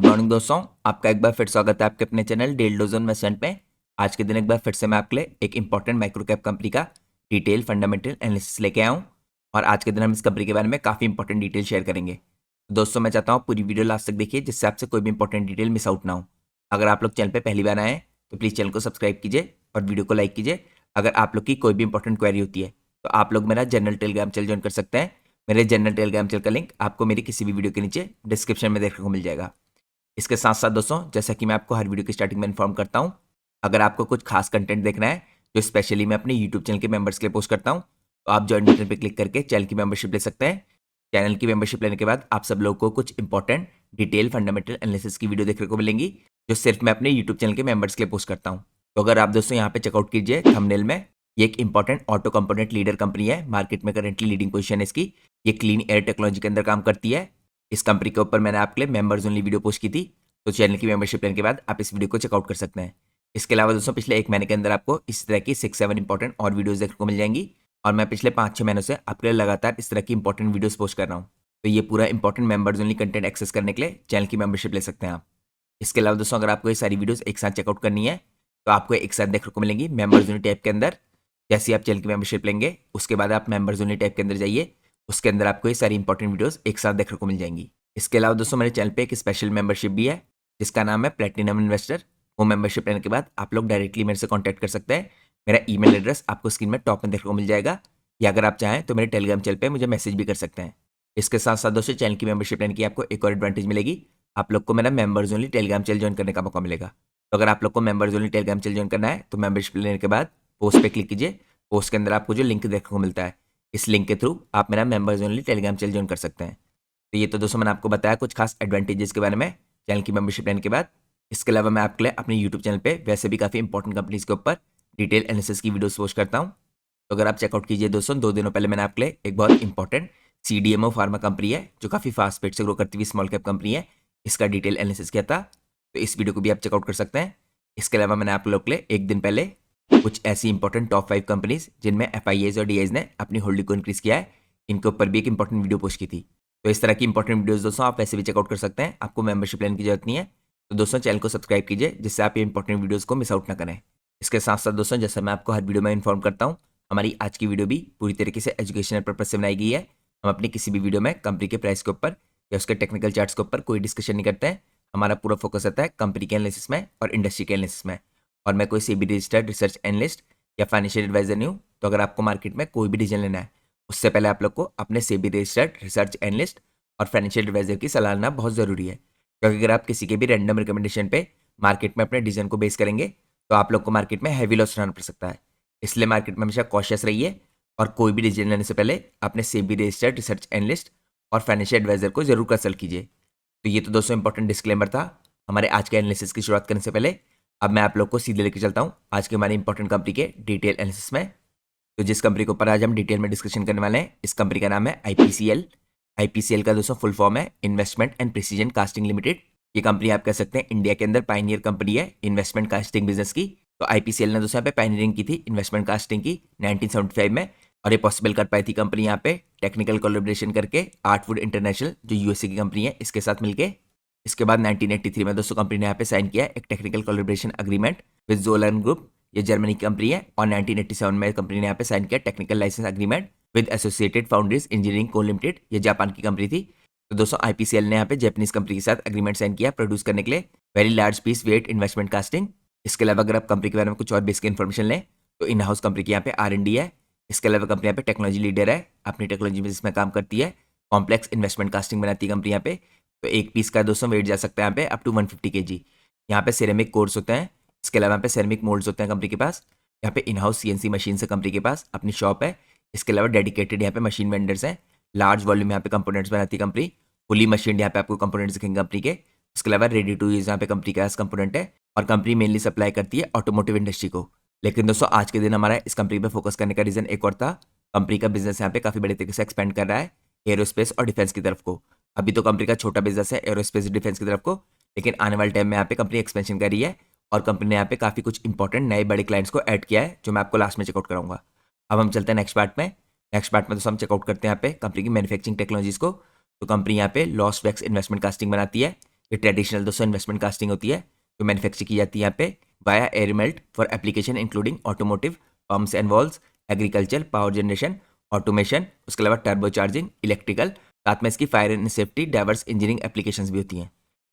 Good morning दोस्तों, आपका एक बार फिर स्वागत है आपके अपने चैनल डेल डोजन इन्वेस्टमेंट में। आज के दिन एक बार फिर से मैं आपके लिए एक इंपॉर्टेंट माइक्रो कैप कंपनी का डिटेल फंडामेंटल एनालिसिस लेके आया हूँ और आज के दिन हम इस कंपनी के बारे में काफ़ी इंपॉर्टेंट डिटेल शेयर करेंगे। तो दोस्तों मैं चाहता हूँ पूरी वीडियो लास्ट तक देखिए जिससे आपसे कोई भी इंपॉर्टेंट डिटेल मिस आउट ना हो। अगर आप लोग चैनल पर पहली बार आए हैं तो प्लीज़ चैनल को सब्सक्राइब कीजिए और वीडियो को लाइक कीजिए। अगर आप लोग की कोई भी इंपॉर्टेंट क्वेरी होती है तो आप लोग मेरा जनरल टेलीग्राम चैनल ज्वाइन कर सकते हैं। मेरे जनरल टेलीग्राम चैनल का लिंक आपको मेरी किसी भी वीडियो के नीचे डिस्क्रिप्शन में देखने को मिल जाएगा। इसके साथ साथ दोस्तों जैसा कि मैं आपको हर वीडियो की स्टार्टिंग में इन्फॉर्म करता हूं, अगर आपको कुछ खास कंटेंट देखना है जो स्पेशली मैं अपने यूट्यूब चैनल के मेंबर्स के लिए पोस्ट करता हूं तो आप ज्वाइन बटन पर क्लिक करके चैनल की मेंबरशिप ले सकते हैं। चैनल की मेंबरशिप लेने के बाद आप सब लोगों को कुछ इंपॉर्टेंट डिटेल फंडामेंटल एनालिसिस की वीडियो देखने को मिलेंगी जो सिर्फ मैं अपने यूट्यूब चैनल के मेंबर्स के लिए पोस्ट करता हूँ। तो अगर आप दोस्तों यहाँ पे चेकआउट कीजिए थंबनेल में, ये एक important auto component leader company है, मार्केट में करेंटली लीडिंग पोजीशन है इसकी। ये क्लीन एयर टेक्नोलॉजी के अंदर काम करती है। इस कंपनी के ऊपर मैंने आपके लिए मेंबर्स ओनली वीडियो पोस्ट की थी, तो चैनल की मेंबरशिप लेने के बाद आप इस वीडियो को चेकआउट कर सकते हैं। इसके अलावा दोस्तों पिछले एक महीने के अंदर आपको इस तरह की 6-7 इंपॉर्टेंट और वीडियोस देखने को मिल जाएंगी और मैं पिछले 5-6 महीनों से आपके लिए लगातार इस तरह की इंपॉर्टेंट वीडियोस पोस्ट कर रहा हूँ। तो ये पूरा important members only content access करने के लिए चैनल की मेंबरशिप ले सकते हैं आप। इसके अलावा दोस्तों अगर आपको ये सारी वीडियोस एक साथ चेकआउट करनी है तो आपको एक साथ देखने को मिलेंगी मेंबर्स ओनली टैब के अंदर। जैसे ही आप चैनल की मेंबरशिप लेंगे उसके बाद आप मेंबर्स ओनली टैब के अंदर जाइए, उसके अंदर आपको ये सारी इंपॉर्टेंट वीडियोस एक साथ देखने को मिल जाएंगी। इसके अलावा दोस्तों मेरे चैनल पे एक स्पेशल मेंबरशिप भी है जिसका नाम है प्लेटिनम इन्वेस्टर। वो मेंबरशिप लेने के बाद आप लोग डायरेक्टली मेरे से कांटेक्ट कर सकते हैं। मेरा ईमेल एड्रेस आपको स्क्रीन में टॉप में देखने को मिल जाएगा, या अगर आप चाहें तो मेरे टेलीग्राम चैनल पे मुझे मैसेज भी कर सकते हैं। इसके साथ साथ दोस्तों चैनल की मेंबरशिप लेने की आपको एक और एडवांटेज मिलेगी, आप लोग को मेरा members only Telegram channel join करने का मौका मिलेगा। तो अगर आप लोग को members only Telegram channel join करना है तो मेंबरशिप लेने के बाद पोस्ट पे क्लिक कीजिए। पोस्ट के अंदर आपको जो लिंक देखने को मिलता है, इस लिंक के थ्रू आप मेरा members only Telegram channel join कर सकते हैं। तो ये तो दोस्तों मैंने आपको बताया कुछ खास एडवांटेजेस के बारे में चैनल की मेंबरशिप लेने के बाद। इसके अलावा मैं आपके लिए अपने यूट्यूब चैनल पे वैसे भी काफ़ी इंपॉर्टेंट कंपनीज के ऊपर डिटेल एनालिसिस की वीडियोस पोस्ट करता हूँ। तो अगर आप चेकआउट कीजिए दोस्तों, 2 दिनों पहले मैंने आपके लिए एक बहुत इंपॉर्टेंट CDMO फार्मा कंपनी है जो काफ़ी फास्ट स्पीड से ग्रो करती हुई स्मॉल कैप कंपनी है, इसका डिटेल एनालिसिस किया था। तो इस वीडियो को भी आप चेकआउट कर सकते हैं। इसके अलावा मैंने आप लोग के लिए एक दिन पहले कुछ ऐसी इंपॉर्टेंट टॉप 5 कंपनीज जिनमें FIAs और DIs ने अपनी होल्डिंग को इंक्रीज किया है, इनके ऊपर भी एक इंपॉर्टेंट वीडियो पोस्ट की थी। तो इस तरह की इंपॉर्टेंट वीडियोस दोस्तों आप वैसे भी चेकआउट कर सकते हैं, आपको मेंबरशिप लेने की जरूरत नहीं है। तो दोस्तों चैनल को सब्सक्राइब कीजिए जिससे आप ये इंपॉर्टेंट वीडियोस को मिस आउट ना करें। इसके साथ साथ दोस्तों जैसा मैं आपको हर वीडियो में इन्फॉर्म करता हूँ, हमारी आज की वीडियो भी पूरी तरीके से एजुकेशनल पर्पज से बनाई गई है। हम अपनी किसी भी वीडियो में कंपनी के प्राइस के ऊपर या उसके टेक्निकल चार्ट्स के ऊपर कोई डिस्कशन नहीं करते हैं। हमारा पूरा फोकस रहता है कंपनी के एनालिसिस में और इंडस्ट्री के एनालिसिस में। और मैं कोई सेबी रजिस्टर्ड रिसर्च एनालिस्ट या फाइनेंशियल एडवाइजर नहीं हूँ। तो अगर आपको मार्केट में कोई भी डिसीजन लेना है उससे पहले आप लोग को अपने सेबी रजिस्टर्ड रिसर्च एनालिस्ट और फाइनेंशियल एडवाइजर की सलाह लेना बहुत ज़रूरी है, क्योंकि अगर आप किसी के भी रैंडम रिकमेंडेशन पे मार्केट में अपने डिसीजन को बेस करेंगे तो आप लोग को मार्केट में हैवी लॉस उठाना पड़ सकता है। इसलिए मार्केट में हमेशा कॉशियस रहिए और कोई भी डिसीजन लेने से पहले अपने सेबी रजिस्टर्ड रिसर्च एनालिस्ट और फाइनेंशियल एडवाइजर को जरूर कंसल्ट कीजिए। तो ये तो दोस्तों इंपॉर्टेंट डिस्क्लेमर था हमारे आज के एनालिसिस की शुरुआत करने से पहले। अब मैं आप लोग को सीधे लेके चलता हूँ आज के हमारी इंपॉर्टेंट कंपनी के डिटेल एनालिसिस में। तो जिस कंपनी के ऊपर आज हम डिटेल में डिस्कशन करने वाले हैं, इस कंपनी का नाम है IPCL। IPCL का दोस्तों फुल फॉर्म है investment and precision casting limited. ये कंपनी आप कह सकते हैं इंडिया के अंदर पायनियर कंपनी है इन्वेस्टमेंट कास्टिंग बिजनेस की। तो IPCL ने दोस्तों यहाँ पे पायनियरिंग की थी इन्वेस्टमेंट कास्टिंग की 1975 में, और ये पॉसिबल कर पाई थी कंपनी यहाँ पे टेक्निकल कोलैबोरेशन करके आर्टवुड इंटरनेशनल जो USA की कंपनी है इसके साथ मिलके। इसके बाद 1983 में दोस्तों कंपनी ने यहाँ पे साइन किया एक technical collaboration agreement with Jolen group, ये जर्मनी की कंपनी है। और 1987 में कंपनी ने यहाँ पे साइन किया technical license agreement with associated foundries engineering co limited, ये जापान की कंपनी थी। तो दोस्तों IPCL ने यहाँ पे जापानीज कंपनी के साथ अग्रीमेंट साइन किया प्रोड्यूस करने के लिए very large piece weight investment casting. इसके अलावा अगर आप कंपनी के बारे में कुछ और बेसिक इन्फॉर्मेशन लें तो इन हाउस कंपनी की यहाँ पे R&D है। इसके अलावा कंपनी यहाँ पे टेक्नोलॉजी लीडर है, अपनी टेक्नोलॉजी बिजनेस में काम करती है, कॉम्प्लेक्स इन्वेस्टमेंट कास्टिंग बनाती है कंपनी यहाँ पे। तो एक पीस का दोस्तों वेट जा सकता है यहाँ पे अप टू 150 kg। यहाँ पे सिरेमिक कोर्स होते हैं, इसके अलावा यहाँ पे सिरेमिक मोल्ड्स होते हैं कंपनी के पास। यहाँ पे इन हाउस CNC मशीन से कंपनी के पास अपनी शॉप है। इसके अलावा डेडिकेटेड यहाँ पे मशीन वेंडर्स हैं, लार्ज वॉल्यूम यहाँ पे कंपोनेंट्स बनाती है कंपनी, फुली मशीन यहाँ पे आपको कंपोनेंट्स दिखेंगे कंपनी के। इसके अलावा रेडी टू यूज यहाँ पे कंपनी के पास कंपोनेंट है और कंपनी मेनली सप्लाई करती है ऑटोमोटिव इंडस्ट्री को। लेकिन दोस्तों आज के दिन हमारा इस कंपनी पे फोकस करने का रीजन एक और था, कंपनी का बिजनेस यहाँ पे काफी बड़े तरीके से एक्सपेंड कर रहा है एरोस्पेस और डिफेंस की तरफ को। अभी तो कंपनी का छोटा बिजनेस है एरोस्पेस डिफेंस की तरफ को, लेकिन आने वाले टाइम में यहाँ पे कंपनी एक्सपेंशन कर रही है और कंपनी ने यहाँ पे काफी कुछ इंपॉर्टेंट नए बड़े क्लाइंट्स को ऐड किया है जो मैं आपको लास्ट में चेकआउट कराऊंगा। अब हम चलते हैं नेक्स्ट पार्ट में। नेक्स्ट पार्ट में दोस्तों हम चेकआउट करते हैं यहाँ पे कंपनी की मैन्युफैक्चरिंग टेक्नोलॉजीज को। तो कंपनी यहाँ पे लॉस वैक्स इन्वेस्टमेंट कास्टिंग बनाती है, ये ट्रेडिशनल दोस्तों इन्वेस्टमेंट कास्टिंग होती है जो मैन्युफैक्चर की जाती है यहाँ पे via air melt for application including automotive, pumps and walls, agriculture, power generation, automation, उसके अलावा टर्बो चार्जिंग, इलेक्ट्रिकल, साथ में इसकी fire and safety, diverse engineering applications भी होती हैं।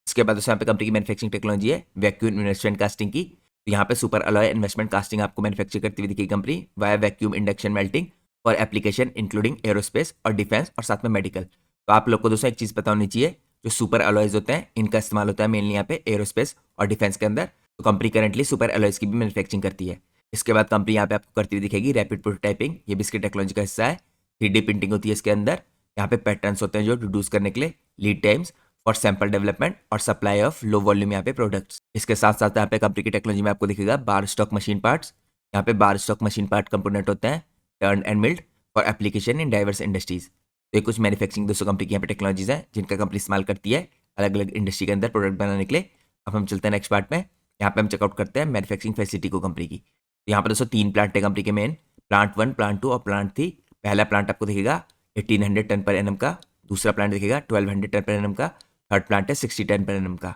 इसके बाद दोस्तों यहाँ पे कंपनी की मैन्युफैक्चरिंग टेक्नोलॉजी है वैक्यूम इन्वेस्टमेंट कास्टिंग की। तो यहाँ पे सुपर अलॉय इन्वेस्टमेंट कास्टिंग आपको मैन्युफैक्चर करती हुई दिखेगी company via vacuum induction melting for application including aerospace और डिफेंस और साथ में मेडिकल। तो आप लोग को दोस्तों एक चीज़ पता होनी चाहिए, जो सुपर अलॉयज होते हैं इनका इस्तेमाल होता है मेनली यहाँ पे एरोस्पेस और डिफेंस के अंदर। तो कंपनी करंटली सुपर अलॉयज की भी मैन्युफैक्चरिंग करती है। इसके बाद कंपनी यहाँ पे आपको करती हुई दिखेगी रैपिड प्रोटोटाइपिंग, ये भी इसकी टेक्नोलॉजी का हिस्सा है। 3D प्रिंटिंग होती है इसके अंदर, यहाँ पे पैटर्न्स होते हैं जो रिड्यूस करने के लिए, lead times for sample development और सप्लाई ऑफ लो वॉल्यूम यहाँ पे प्रोडक्ट्स। इसके साथ साथ यहाँ पे कंपनी की टेक्नोलॉजी में आपको दिखेगा बार स्टॉक मशीन पार्ट्स। यहाँ पे bar stock machine part component होते हैं turn and milled for application in diverse industries. तो ये कुछ मैन्युफैक्चरिंग दोस्तों कंपनी की यहाँ पे टेक्नोलॉजीज हैं जिनका कंपनी इस्तेमाल करती है अलग अलग इंडस्ट्री के अंदर प्रोडक्ट बनाने के लिए। अब हम चलते हैं नेक्स्ट पार्ट में, यहाँ पे हम चेकआउट करते हैं मैन्युफैक्चरिंग फैसिलिटी को कंपनी की। तो यहाँ पर दोस्तों 3 प्लांट है कंपनी के मेन, प्लांट 1, प्लांट 2 और प्लांट 3। पहला प्लांट आपको दिखेगा 1800 टन पर एनम का, दूसरा प्लांट दिखेगा 1200 टन पर एनम का, थर्ड प्लांट है 60 टन पर एनम का।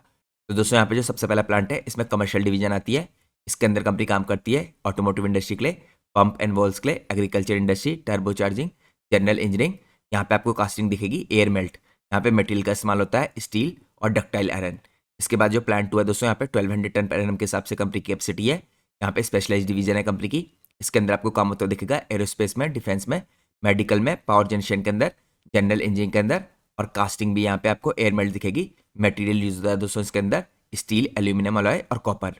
तो दोस्तों यहाँ पे जो सबसे पहला प्लांट है इसमें कमर्शियल डिवीजन आती है। इसके अंदर कंपनी काम करती है ऑटोमोटिव इंडस्ट्री के लिए, पंप एंड वॉल्स के लिए, agriculture industry, turbo charging, general engineering. यहाँ पे आपको कास्टिंग दिखेगी एयर मेल्ट, यहाँ पे मटेरियल का इस्तेमाल होता है स्टील और डक्टाइल आयरन। इसके बाद जो प्लांट 2 है दोस्तों, यहाँ पे 1200 टन पर एनम के हिसाब से कंपनी की कैपेसिटी है। यहाँ पे स्पेशलाइज डिवीजन है कंपनी की। इसके अंदर आपको काम होता दिखेगा एरोस्पेस में, डिफेंस में, मेडिकल में, पावर जनरेशन के अंदर, जनरल इंजीनियरिंग के अंदर, और कास्टिंग भी यहाँ पे आपको एयर मेल्ट दिखेगी। मटेरियल यूज होता है दोस्तों इसके अंदर स्टील, एल्यूमिनियम अलॉय और कॉपर।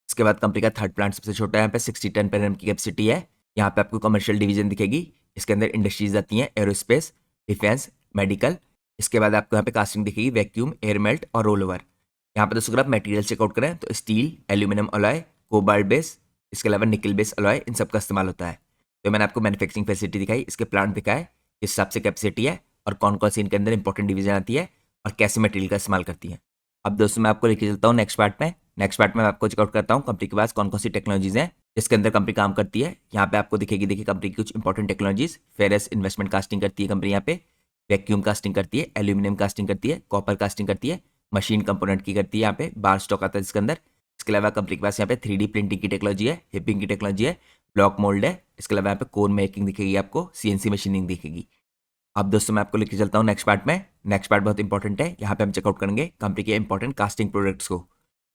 इसके बाद कंपनी का थर्ड प्लांट सबसे छोटा है, यहाँ पे 60 टन पर एनम की कैपेसिटी है। यहाँ पे आपको कमर्शियल डिवीजन दिखेगी। इसके अंदर इंडस्ट्रीज आती हैं एरोस्पेस, डिफेंस, मेडिकल। इसके बाद आपको यहाँ पे कास्टिंग दिखेगी वैक्यूम, एयर मेल्ट और रोल ओवर। यहाँ पे दोस्तों अगर आप मटेरियल चेकआउट करें तो steel, aluminium alloy, cobalt base, इसके अलावा निकल बेस अलॉय, इन सब का इस्तेमाल होता है। तो मैंने आपको मैन्युफैक्चरिंग फैसिलिटी दिखाई, इसके प्लांट दिखाए, किस हिसाब से कैपेसिटी है और कौन कौन सी इनके अंदर इंपॉर्टेंट डिवीजन आती है और कैसे मटेरियल का इस्तेमाल करती है। अब दोस्तों मैं आपको लेके चलता हूँ नेक्स्ट पार्ट में। नेक्स्ट पार्ट में मैं आपको चेकआउट करता हूँ कंपनी के पास कौन कौन सी टेक्नोलॉजीज हैं जिसके अंदर कंपनी काम करती है। यहाँ पे आपको दिखेगी, देखिए कंपनी की कुछ important technologies. Ferrous investment casting करती है कंपनी, यहाँ पे वैक्यूम कास्टिंग करती है, एल्यूमिनियम कास्टिंग करती है, कॉपर कास्टिंग करती है, मशीन कंपोनेंट की करती है, यहाँ पे बार स्टॉक आता है इसके अंदर। इसके अलावा कंपनी के पास यहाँ पे 3D प्रिंटिंग की टेक्नोलॉजी है, हिपिंग की टेक्नोलॉजी है, ब्लॉक मोल्ड है। इसके अलावा यहाँ पे कोन मेकिंग दिखेगी, आपको CNC मशीनिंग दिखेगी। अब दोस्तों मैं आपको लेके चलता हूँ नेक्स्ट पार्ट में। नेक्स्ट पार्ट बहुत इंपॉर्टेंट है, यहाँ पे हम चेकआउट करेंगे कंपनी के इंपॉर्टेंट कास्टिंग प्रोडक्ट्स को।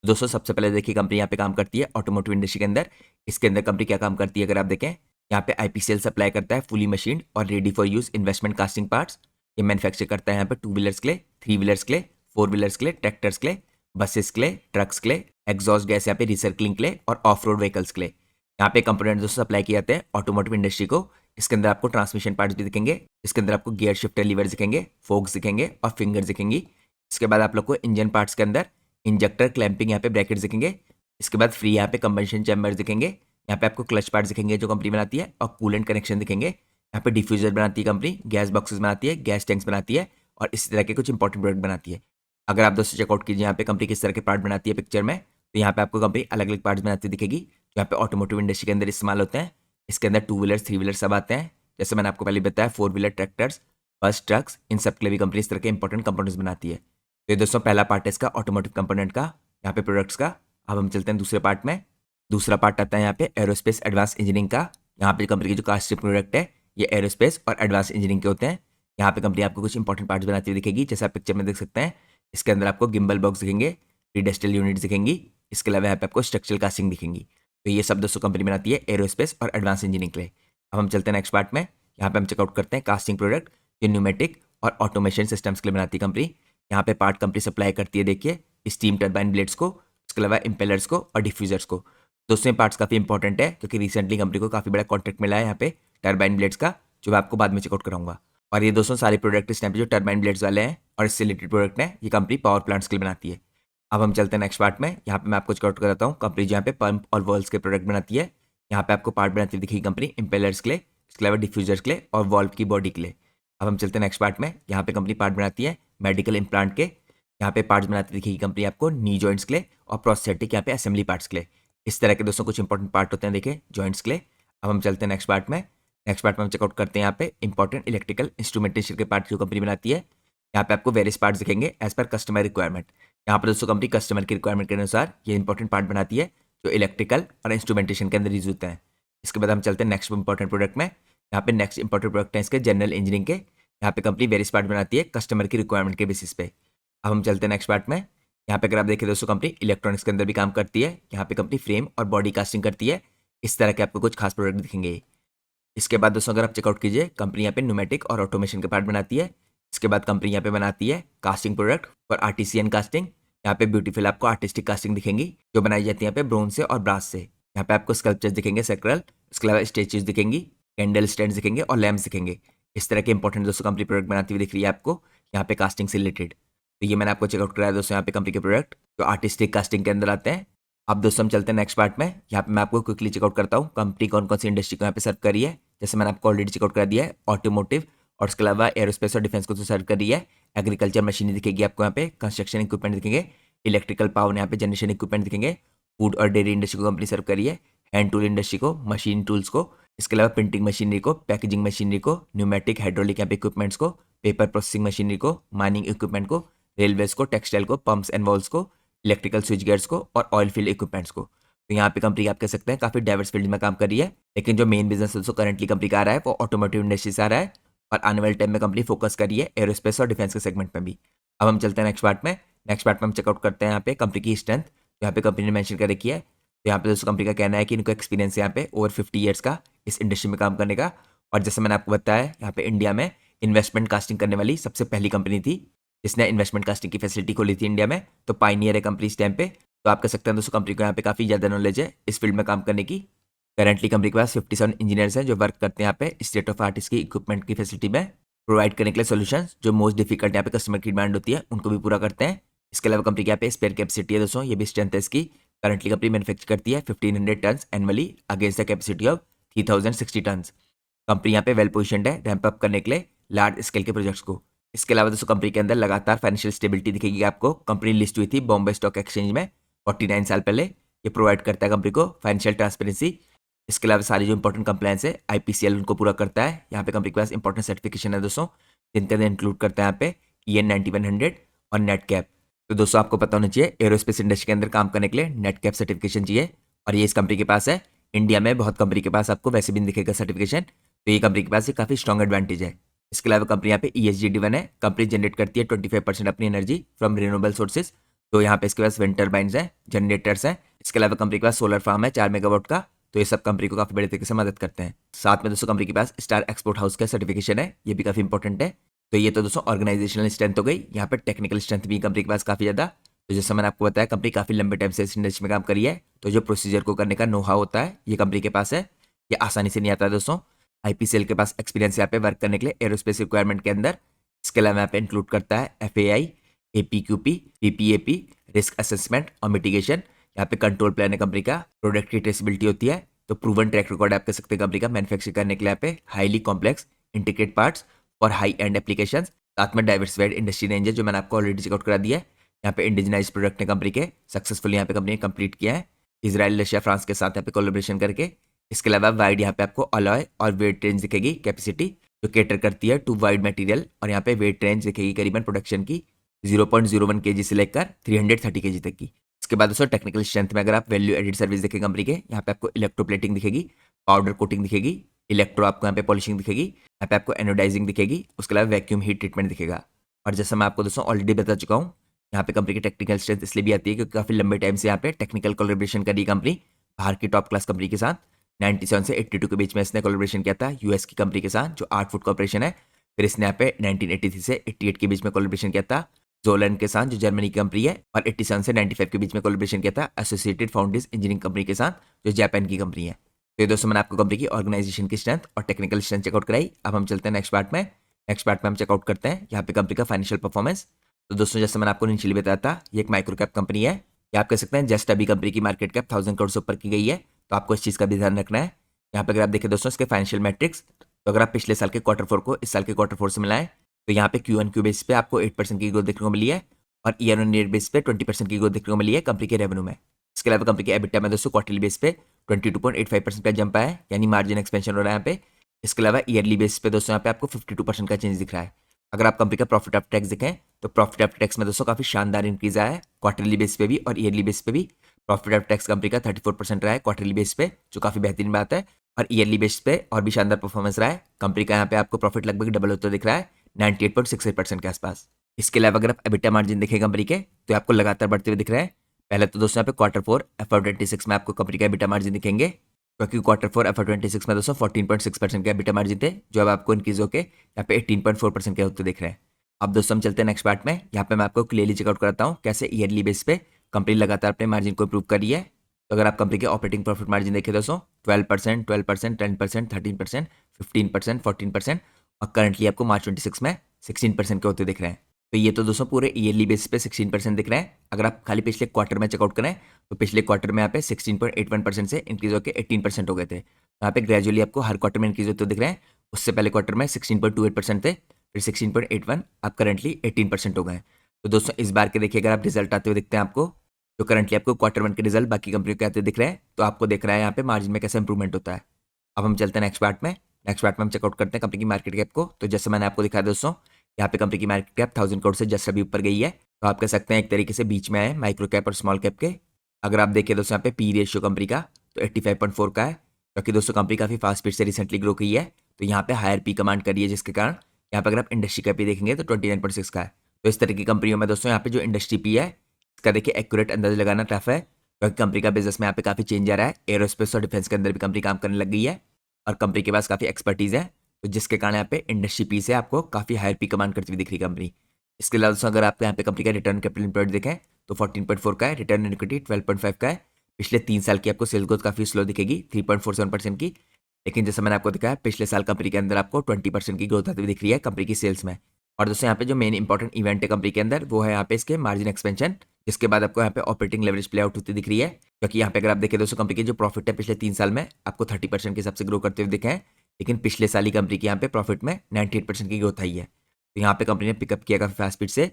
दोस्तों सबसे पहले देखिए कंपनी यहाँ पे काम करती है ऑटोमोटिव इंडस्ट्री के अंदर। इसके अंदर कंपनी क्या काम करती है अगर आप देखें, यहाँ पे IPCL सप्लाई करता है फुली मशीन और ready for use investment casting parts. ये मैन्युफैक्चर करता है यहाँ पे 2 व्हीलर्स के लिए, 3 व्हीलर्स के लिए, 4 व्हीलर्स के लिए, ट्रैक्टर्स के लिए, बसेस के लिए, ट्रक्स के लिए, एग्जॉस्ट गैस यहाँ पे रिसाइकलिंग के लिए और ऑफ रोड व्हीकल्स के लिए। यहाँ पे कंपोनेंट दोस्तों सप्लाई किए जाते हैं ऑटोमोटिव इंडस्ट्री को। इसके अंदर आपको ट्रांसमिशन पार्ट्स भी दिखेंगे, इसके अंदर आपको गियर शिफ्टर लीवर दिखेंगे, फोक्स दिखेंगे और फिंगर दिखेंगी। इसके बाद आप लोग को इंजन पार्ट्स के अंदर इंजेक्टर, क्लैंपिंग यहाँ पे ब्रैकेट्स दिखेंगे। इसके बाद फ्री यहाँ पे कंबंशन चैम्बर्स दिखेंगे। यहाँ पे आपको क्लच पार्ट्स दिखेंगे जो कंपनी बनाती है और कूलेंट कनेक्शन दिखेंगे। यहाँ पे डिफ्यूजर बनाती है कंपनी, गैस बॉक्सेस बनाती है, गैस टैंक्स बनाती है और इसी तरह के कुछ इंपॉर्टेंट प्रोडक्ट बनाती है। अगर आप दोस्तों चेकआउट कीजिए यहाँ पे कंपनी किस तरह के पार्ट बनाती है पिक्चर में, तो यहाँ पे आपको कंपनी अलग अलग पार्ट्स बनाती दिखेगी जो यहाँ पे ऑटोमोटिव इंडस्ट्री के अंदर इस्तेमाल होते हैं। इसके अंदर 2 व्हीलर्स, 3 व्हीलर्स सब आते हैं। जैसे मैंने आपको पहले बताया 4 व्हीलर, ट्रैक्टर्स, बस, ट्रक्स, इन सब के लिए भी कंपनी इस तरह के इंपॉर्टेंट कंपोनेंट्स बनाती है। तो ये दोस्तों पहला पार्ट है इसका ऑटोमोटिव कंपोनेंट का, यहाँ पे प्रोडक्ट्स का। अब हम चलते हैं दूसरे पार्ट में। दूसरा पार्ट आता है यहाँ पे एरोस्पेस एडवांस इंजीनियरिंग का। यहाँ पे कंपनी की जो कास्टिंग प्रोडक्ट है ये एरोस्पेस और एडवांस इंजीनियरिंग के होते हैं। यहाँ पे कंपनी आपको कुछ इंपॉर्टेंट पार्ट्स बनाती हुई दिखेगी, जैसे आप पिक्चर में देख सकते हैं। इसके अंदर आपको गिम्बल बॉक्स दिखेंगे, प्रीडेस्टल यूनिट्स दिखेंगी। इसके अलावा यहाँ पे आपको स्ट्रक्चरल कास्टिंग दिखेंगी। तो ये सब दोस्तों कंपनी बनाती है एरोस्पेस और एडवांस इंजीनियरिंग के लिए। अब हम चलते हैं नेक्स्ट पार्ट में। यहाँ पे हम चेकआउट करते हैं कास्टिंग प्रोडक्ट जो न्यूमेटिक और ऑटोमेशन सिस्टम्स के लिए बनाती है कंपनी। यहाँ पे पार्ट कंपनी सप्लाई करती है, देखिए स्टीम टर्बाइन ब्लेड्स को, इसके अलावा इम्पेलर्स को और डिफ्यूजर्स को। दोस्तों पार्ट्स काफ़ी इंपॉर्टेंट है क्योंकि रिसेंटली कंपनी को काफ़ी बड़ा कॉन्ट्रैक्ट मिला है यहाँ पे टर्बाइन ब्लेड्स का, जो मैं आपको बाद में चेकआउट कराऊंगा। और ये दोस्तों सारे प्रोडक्ट इस टाइम पे जो टर्बाइन ब्लेड्स वाले हैं और इससे रिलेटेड प्रोडक्ट हैं, ये कंपनी पावर प्लांट्स के लिए बनाती है। अब हम चलते हैं नेक्स्ट पार्ट में। यहाँ पे मैं आपको चेकआउट कराता हूँ कंपनी जहाँ पे पंप और वॉल्व्स के प्रोडक्ट बनाती है। यहाँ पे आपको पार्ट बनाती दिखेगी कंपनी इम्पेलर्स के लिए, इसके अलावा डिफ्यूजर्स के लिए और वॉल्व की बॉडी के लिए। अब हम चलते हैं नेक्स्ट पार्ट में। यहाँ पे कंपनी पार्ट बनाती है मेडिकल इम्प्लांट के। यहाँ पे पार्ट्स बनाती दिखेगी कंपनी आपको नी जॉइंट्स के लिए और प्रोस्थेटिक यहाँ पे असेंबली पार्ट्स के लिए। इस तरह के दोस्तों कुछ इंपॉर्टेंट पार्ट होते हैं देखिए जॉइंट्स के लिए। अब हम चलते हैं नेक्स्ट पार्ट में। नेक्स्ट पार्ट में हम चेकआउट करते हैं यहाँ पे इंपॉर्टेंट इलेक्ट्रिकल इंस्ट्रूमेंटेशन के पार्ट जो कंपनी बनाती है। यहाँ पे आपको वेरियस पार्ट्स दिखेंगे एज पर कस्टमर रिक्वायरमेंट। यहाँ पर दोस्तों कंपनी कस्टमर की रिक्वायरमेंट के अनुसार ये इंपॉर्टेंट पार्ट बनाती है जो इलेक्ट्रिकल और इंस्ट्रूमेंटेशन के अंदर यूज होते हैं। इसके बाद हम चलते हैं नेक्स्ट इंपॉर्टेंट प्रोडक्ट में। यहाँ पे नेक्स्ट इंपॉर्टेंट प्रोडक्ट है इसके जनरल इंजीनियरिंग के। यहाँ पे कंपनी वेरियस पार्ट बनाती है कस्टमर की रिक्वायरमेंट के बेसिस पे। अब हम चलते हैं नेक्स्ट पार्ट में। यहाँ पे अगर आप देखिए दोस्तों कंपनी इलेक्ट्रॉनिक्स के अंदर भी काम करती है। यहाँ पे कंपनी फ्रेम और बॉडी कास्टिंग करती है। इस तरह के आपको कुछ खास प्रोडक्ट दिखेंगे। इसके बाद दोस्तों अगर आप चेकआउट कीजिए, कंपनी यहाँ पे न्यूमेटिक और ऑटोमेशन के पार्ट बनाती है। इसके बाद कंपनी यहाँ पे बनाती है casting product for artisan casting. यहाँ पे ब्यूटीफुल आपको आर्टिस्टिक कास्टिंग दिखेंगी जो बनाई जाती है यहाँ पे ब्रोंज से और ब्रास से। यहाँ पे आपको स्कल्पचर्स दिखेंगे सेक्रल, इसके अलावा स्टेचूज दिखेंगी, कैंडल स्टैंड दिखेंगे और लैम्प्स दिखेंगे। इस तरह के इंपॉर्टेंट दोस्तों कंपनी प्रोडक्ट बनाती हुई दिख रही है आपको यहाँ पे कास्टिंग से रिलेटेड। तो ये मैंने आपको चेकआउट कराया दोस्तों यहाँ पे कंपनी के प्रोडक्ट जो आर्टिस्टिक कास्टिंग के अंदर आते हैं। अब दोस्तों हम चलते हैं नेक्स्ट पार्ट में। यहाँ पे मैं आपको क्विकली चेकआउट करता हूँ कंपनी कौन कौन सी इंडस्ट्री को यहाँ पे सर्व करी है। जैसे मैंने आपको ऑलरेडी चेकआउट कर दिया है ऑटोमोटिव और उसके अलावा एरोस्पेस और डिफेंस को तो सर्व कर रही है। एग्रीकल्चर मशीनरी दिखेगी आपको यहाँ पे, कंस्ट्रक्शन इक्विपमेंट दिखेंगे, इलेक्ट्रिकल पावर यहाँ पे जनरेशन इक्विपमेंट दिखेंगे, फूड और डेयरी इंडस्ट्री को कंपनी सर्व करी है, हैंड टूल इंडस्ट्री को, मशीन टूल्स को, इसके अलावा प्रिंटिंग मशीनरी को, पैकेजिंग मशीनरी को, न्यूमेटिक हाइड्रोलिक यहाँ पे इक्विपमेंट्स को, पेपर प्रोसेसिंग मशीनरी को, माइनिंग इक्विपमेंट को, रेलवेज को, टेक्सटाइल को, पंप्स एंड वॉल्स को, इलेक्ट्रिकल स्विच गेयर्स को और ऑयल फील्ड इक्विपमेंट्स को। तो यहाँ पे कंपनी आप कह सकते हैं काफी डाइवर्स फील्ड में काम कर रही है। लेकिन जो मेन बिजनेस दोस्तों करंटली कंपनी का आ रहा है वो ऑटोमोटिव इंडस्ट्री से आ रहा है और आने वाले टाइम में कंपनी फोकस कर रही है एरोस्पेस और डिफेंस के सेगमेंट में भी। अब हम चलते हैं नेक्स्ट पार्ट में। नेक्स्ट पार्ट में हम चेकआउट करते हैं यहाँ पे कंपनी की स्ट्रेंथ यहाँ पे कंपनी ने मेंशन कर रखी है। तो यहाँ पे दोस्तों कंपनी का कहना है कि इनको एक्सपीरियंस है यहाँ पे ओवर 50 ईयर्स का इस इंडस्ट्री में काम करने का। और जैसे मैंने आपको बताया यहाँ पे इंडिया में इन्वेस्टमेंट कास्टिंग करने वाली सबसे पहली कंपनी थी जिसने इन्वेस्टमेंट कास्टिंग की फैसिलिटी खोली थी इंडिया में। तो पाइनियर है कंपनी इस टाइम पे। तो आप कह सकते हैं दोस्तों कंपनी को यहाँ पे काफ़ी ज़्यादा नॉलेज है इस फील्ड में काम करने की। करंटली कंपनी के पास 57 इंजीनियर्स हैं जो वर्क करते हैं यहाँ पे स्टेट ऑफ आर्ट की इक्विपमेंट की फैसिलिटी में प्रोवाइड करने के लिए सोल्यूशन जो मोस्ट डिफिकल्ट यहाँ पे कस्टमर की डिमांड होती है उनको भी पूरा करते हैं। इसके अलावा कंपनी के यहाँ पे स्पेयर कैपेसिटी है दोस्तों, ये भी स्ट्रेंथ है इसकी। करंटली कंपनी मैन्युफैक्चर करती है 1500 ton annually against the capacity of 3060 ton. कंपनी यहाँ पे वेल पोजिशन्ड है रैंप अप करने के लिए लार्ज स्केल के प्रोजेक्ट्स को। इसके अलावा दोस्तों कंपनी के अंदर लगातार फाइनेंशियल स्टेबिलिटी दिखेगी आपको। कंपनी लिस्ट हुई थी बॉम्बे स्टॉक एक्सचेंज में 49 साल पहले। ये प्रोवाइड करता है कंपनी को फाइनेंशियल ट्रांसपेरेंसी। इसके अलावा सारी जो इंपॉर्टेंट कंप्लायंस है IPCL उनको पूरा करता है। यहाँ पे कंपनी के पास इंपॉर्टेंट सर्टिफिकेशन है दोस्तों जिनके अंदर इंक्लूड करता है यहाँ पे EN 9100 और नेट कैप। तो दोस्तों आपको पता होना चाहिए एरोस्पेस इंडस्ट्री के अंदर काम करने के लिए नेट कैप सर्टिफिकेशन चाहिए और ये इस कंपनी के पास है। इंडिया में बहुत कंपनी के पास आपको वैसे भी नहीं दिखेगा सर्टिफिकेशन, तो ये कंपनी के पास ये काफ़ी स्ट्रॉन्ग एडवांटेज है। इसके अलावा कंपनी यहाँ पे ESG ड्रिवन है। कंपनी जनरेट करती है 25% अपनी एनर्जी फ्रॉम रिन्यूएबल सोर्सेज। तो यहाँ पे इसके पास विंड टर्बाइन्स हैं, जनरेटर्स हैं। इसके अलावा कंपनी के पास सोलर फार्म है 4 मेगावाट का। तो ये सब कंपनी को काफ़ी बड़े तरीके से मदद करते हैं। साथ में दोस्तों कंपनी के पास स्टार एक्सपोर्ट हाउस का सर्टिफिकेशन है, ये भी काफ़ी इंपॉर्टेंट है। तो ये तो दोस्तों ऑर्गेनाइजेशनल स्ट्रेंथ हो गई। यहाँ पे टेक्निकल स्ट्रेंथ भी कंपनी के पास काफ़ी ज़्यादा। तो जैसे मैंने आपको बताया कंपनी काफ़ी लंबे टाइम से इस इंडस्ट्री में काम करी है। तो जो प्रोसीजर को करने का नो हाउ होता है ये कंपनी के पास है, ये आसानी से नहीं आता है दोस्तों। IPCL के पास एक्सपीरियंस यहाँ पे वर्क करने के लिए एरोस्पेस रिक्वायरमेंट के अंदर। इसके अलावा यहाँ पे इंक्लूड करता है FAI, APQP, PPAP, risk assessment और मिटिगेशन। यहाँ पे कंट्रोल प्लान है कंपनी का, प्रोडक्ट की ट्रेसेबिलिटी होती है। तो प्रूवन ट्रैक रिकॉर्ड आप कह सकते हैं कंपनी का मैन्युफैक्चर करने के लिए यहाँ पे हाईली कॉम्प्लेक्स इंटीग्रेटेड पार्ट्स और हाई एंड एप्लीकेशन। साथ में डाइवर्सिफाइड इंडस्ट्री रेंज है जो मैंने आपको ऑलरेडी चेकआउट करा दिया है। यहाँ पे इंडिजिनाइज प्रोडक्ट है कंपनी के सक्सेसफुली यहाँ पे कंपनी ने कंप्लीट किया है इजराइल, रशिया, फ्रांस के साथ यहाँ पे कोलैबोरेशन करके। इसके अलावा वाइड यहाँ पे आपको अलॉय और वेट रेंज दिखेगी कैपेसिटी जो केटर करती है टू वाइड मटेरियल। और यहाँ पे वेट रेंज दिखेगी करीबन प्रोडक्शन की 0.01 kg से लेकर 330 kg तक की। इसके बाद दोस्तों टेक्निकल स्ट्रेंथ में अगर आप वैल्यू एडिड सर्विस देखें कंपनी के, यहाँ पे आपको इलेक्ट्रोप्लेटिंग दिखेगी, पाउडर कोटिंग दिखेगी, इलेक्ट्रो आपको यहाँ पे पॉलिशिंग दिखेगी, यहाँ पे आपको एनोडाइजिंग दिखेगी, उसके अलावा वैक्यूम हीट ट्रीटमेंट दिखेगा। और जैसा मैं आपको दोस्तों ऑलरेडी बता चुका हूँ यहाँ पे कंपनी की टेक्निकल स्ट्रेंथ इसलिए भी आती है क्योंकि काफ़ी लंबे टाइम से यहाँ पे टेक्निकल कोलैबोरेशन करी कंपनी बाहर की टॉप क्लास कंपनी के साथ। 97 से 82 के बीच में इसने कोलैबोरेशन किया था US की कंपनी के साथ जो 8 फुट का ऑपरेशन है। फिर इसने यहाँ पे 1983 से 88 के बीच में कोलैबोरेशन किया था जोलन के साथ जो जर्मनी की कंपनी है। और 87 से 95 के बीच में कोलैबोरेशन किया था एसोसिएटेड फाउंडर्स इंजीनियरिंग कंपनी के साथ जो जापान की कंपनी है। तो ये दोस्तों मैंने आपको कंपनी की ऑर्गेनाइजेशन की स्ट्रेंथ और टेक्निकल स्ट्रेंथ चेकआउट कराई। अब हम चलते हैं नेक्स्ट पार्ट में। नेक्स्ट पार्ट में हम चेकआउट करते हैं यहाँ पे कंपनी का फाइनेंशियल परफॉर्मेंस। तो दोस्तों जैसे मैंने आपको इनिशियली बताया था ये एक माइक्रो कैप कंपनी है। ये आप कह सकते हैं जस्ट अभी कंपनी की मार्केट कैप 1000 करोड़ से ऊपर की गई है। तो आपको इस चीज़ का भी ध्यान रखना है। यहाँ पे अगर आप देखें दोस्तों इसके फाइनेंशियल मैट्रिक्स, तो अगर आप पिछले साल के Q4 को इस साल के Q4 से मिलाएं तो यहाँ पे Q1Q बेस पे आपको 8% की ग्रोथ देखने को मिली है और ईयर ऑन ईयर बेस पे 20% की ग्रोथ देखने को मिली है कंपनी के रेवेन्यू में। इसके अलावा कंपनी के EBITDA में दोस्तों क्वार्टरली बेस पे 22.85% का जंप आया है, यानी मार्जिन एक्सपेंशन हो रहा है यहाँ पे। इसके अलावा ईयरली बेस पे दोस्तों यहाँ पे आपको 52% का चेंज दिख रहा है। अगर आप कंपनी का प्रॉफिट आफ्टर टैक्स देखें तो प्रॉफिट आफ्टर टैक्स में दोस्तों काफ़ी शानदार इंक्रीज आया है क्वार्टरली बेस पे भी और ईयरली बेस पे भी। प्रॉफिट आफ्टर टैक्स कंपनी का 34% रहा है क्वार्टरली बेस पे, जो काफ़ी बेहतरीन बात है, और ईयरली बेस पे और भी शानदार परफॉर्मेंस रहा है कंपनी का। यहाँ पे आपको प्रॉफिट लगभग डबल होता दिख रहा है 98.68% के आसपास। इसके अलावा अगर आप एबिटा मार्जिन देखें कंपनी के तो आपको लगातार बढ़ते हुए दिख रहे हैं। पहले तो दोस्तों यहाँ पे Q4 FY26 में आपको कंपनी का एबिटा मार्जिन दिखेंगे, क्योंकि Q4 FY26 में दोस्तों 14.6% के एबिटा मार्जिन थे, जो अब आपको इंक्रीज होकर यहाँ पे 18.4% के होते दिख रहे हैं। अब दोस्तों हम चलते हैं नेक्स्ट पार्ट में। यहाँ पे मैं आपको क्लियरली चेकआउट कराता हूँ कैसे ईयरली बेस पे कंपनी लगातार अपने मार्जिन को इंप्रूव कर रही है। तो अगर आप कंपनी के ऑपरेटिंग प्रॉफिट मार्जिन देखें दोस्तों 12%, 12%, 10%, 13%, 15%, 14% और करंटली आपको मार्च 26 में 16% के होते दिख रहे हैं। तो ये तो दोस्तों पूरे ईयरली बेस पे 16% दिख रहे हैं। अगर आप खाली पिछले क्वार्टर में चेकआउट करें तो पिछले क्वार्टर में यहाँ पे 16.81% से इंक्रीज होकर 18% हो गए थे। यहाँ पे ग्रेजुअली आपको हर क्वार्टर में इंक्रीज होते दिख रहे हैं। उससे पहले क्वार्टर में 16.28% थे, फिर 16.81, आप करंटली 18% हो गए। तो दोस्तों इस बार के देखिए अगर आप रिजल्ट आते हुए दिखते हैं आपको, तो करंटली आपको Q1 के रिजल्ट बाकी कंपनियों के आते दिख रहे हैं, तो आपको दिख रहा है यहाँ पे मार्जिन में कैसा इंप्रूवमेंट होता है। अब हम चलते हैं नेक्स्ट पार्ट में। नेक्स्ट पार्ट में हम चेकआउट करते हैं कंपनी की मार्केट कैप को। तो जैसे मैंने आपको दिखाया दोस्तों, यहाँ पे कंपनी की मार्केट कैप 1000 करोड़ से जस्ट अभी ऊपर गई है, तो आप कह सकते हैं एक तरीके से बीच में है माइक्रो कैप और स्मॉल कैप के। अगर आप देखिए दोस्तों यहाँ पे पी रेशियो कंपनी का तो 85.4 का है, क्योंकि दोस्तों कंपनी काफ़ी फास्ट स्पीड से रिसेंटली ग्रो की है, तो यहाँ पे हायर पी कमांड कर रही है, जिसके कारण यहाँ पे अगर आप इंडस्ट्री कैप भी देखेंगे तो 29.6 का है। तो इस तरह की कंपनियों में दोस्तों यहाँ पे जो इंडस्ट्री पी है इसका देखिए एक्यूरेट अंदाजा लगाना टफ है, क्योंकि कंपनी का बिजनेस में यहाँ पे काफ़ी चेंज आ रहा है। एरोस्पेस और डिफेंस के अंदर भी कंपनी काम करने लग गई है और कंपनी के पास काफ़ी एक्सपर्टीज़ है, तो जिसके कारण यहाँ पे इंडस्ट्री पी से आपको काफ़ी हायर पी कमांड करती हुई दिख रही कंपनी। इसके अलावा दोस्तों अगर आप यहाँ पे कंपनी का रिटर्न कैपिटल एम्प्लॉयड देखें तो 14.4 का है, रिटर्न ऑन इक्विटी 12.5 का है। पिछले 3 साल की आपको सेल ग्रोथ काफ़ी स्लो दिखेगी 3.47% की, लेकिन जैसे मैंने आपको दिखाया पिछले साल कंपनी के अंदर आपको 20% की ग्रोथ आती हुई दिख रही है कंपनी की सेल्स में। और दोस्तों यहाँ पे जो मेन इंपॉर्टेंट इवेंट है कंपनी के अंदर वो है यहाँ पे इसके मार्जिन एक्सपेंशन, जिसके बाद आपको यहाँ पे ऑपरेटिंग लेवरेज प्ले आउट होती दिख रही है, क्योंकि यहाँ पे अगर आप देखें दोस्तों कंपनी की जो प्रॉफिट है पिछले 3 साल में आपको 30% के हिसाब से ग्रो करते हुए दिखे हैं, लेकिन पिछले साल ही कंपनी की यहाँ पे प्रॉफिट में 98% की ग्रोथ आई है। तो यहाँ पे कंपनी ने पिकअप किया काफ़ी फास्ट स्पीड से।